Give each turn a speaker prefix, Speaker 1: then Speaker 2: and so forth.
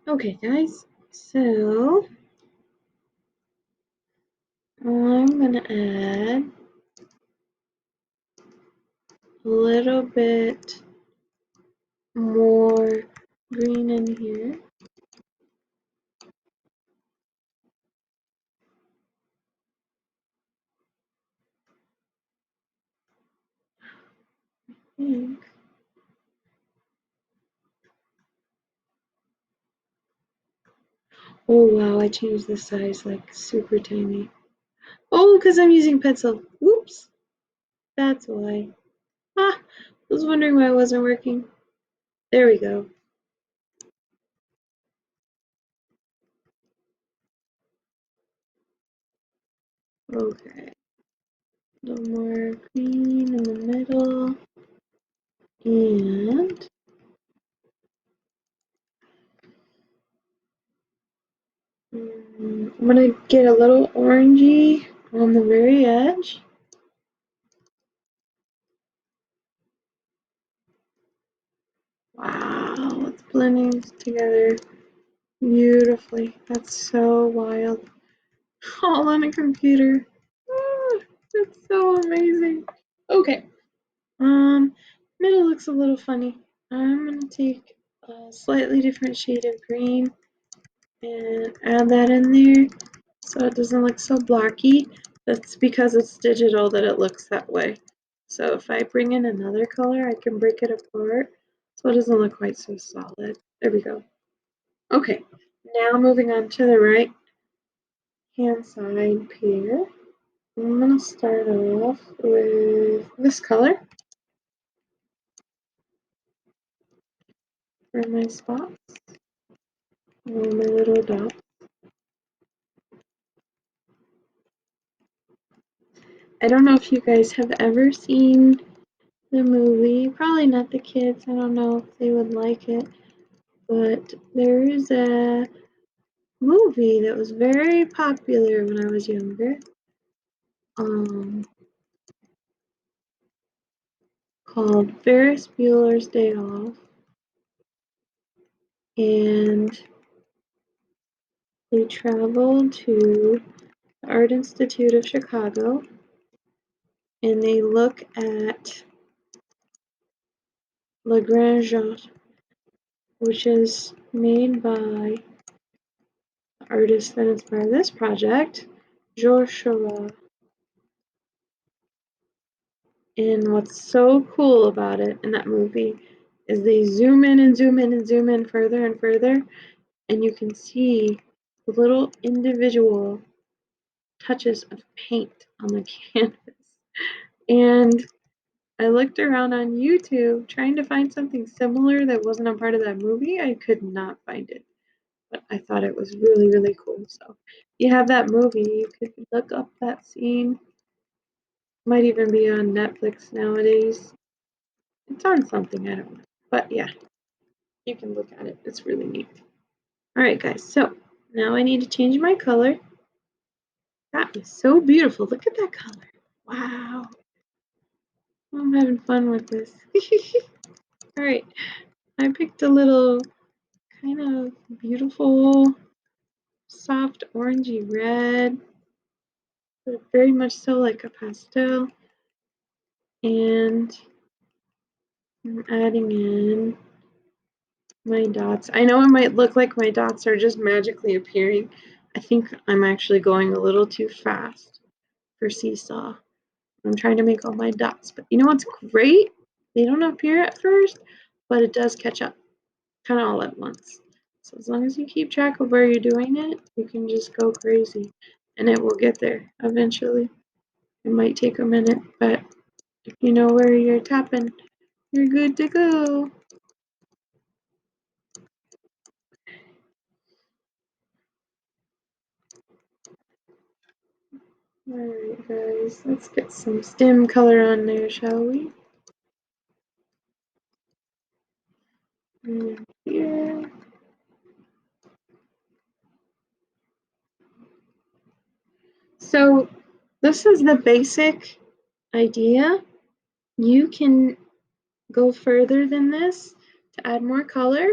Speaker 1: Okay, guys, so I'm gonna add a little bit more green in here. Oh wow, I changed the size like super tiny. Oh, because I'm using pencil. Whoops, that's why. Ah, I was wondering why it wasn't working. There we go. Okay, a little more green in the middle. And I'm gonna get a little orangey on the very edge. Wow, it's blending together beautifully. That's so wild. All on a computer. Ah, that's so amazing. Okay. Middle looks a little funny. I'm gonna take a slightly different shade of green and add that in there so it doesn't look so blocky. That's because it's digital that it looks that way. So if I bring in another color, I can break it apart so it doesn't look quite so solid. There we go. Okay, now moving on to the right hand side here. I'm gonna start off with this color for my spots, my little dots. I don't know if you guys have ever seen the movie, probably not the kids, I don't know if they would like it, but there is a movie that was very popular when I was younger, called Ferris Bueller's Day Off, and they travel to the Art Institute of Chicago, and they look at Le Grand Jatte, which is made by the artist that inspired this project, Georges Seurat. And what's so cool about it in that movie is they zoom in and zoom in and zoom in further and further, and you can see the little individual touches of paint on the canvas. And I looked around on YouTube trying to find something similar that wasn't a part of that movie. I could not find it, but I thought it was really, really cool. So if you have that movie, you could look up that scene. Might even be on Netflix nowadays. It's on something, I don't know. But yeah, you can look at it. It's really neat. All right, guys. So now I need to change my color. That is so beautiful. Look at that color. Wow. I'm having fun with this. All right. I picked a little kind of beautiful, soft orangey red, but very much so like a pastel. And I'm adding in my dots. I know it might look like my dots are just magically appearing. I think I'm actually going a little too fast for Seesaw. I'm trying to make all my dots, but you know what's great? They don't appear at first, but it does catch up kind of all at once. So as long as you keep track of where you're doing it, you can just go crazy and it will get there eventually. It might take a minute, but if you know where you're tapping, you're good to go. Alright guys, let's get some stem color on there, shall we? And here. So this is the basic idea. You can go further than this to add more color.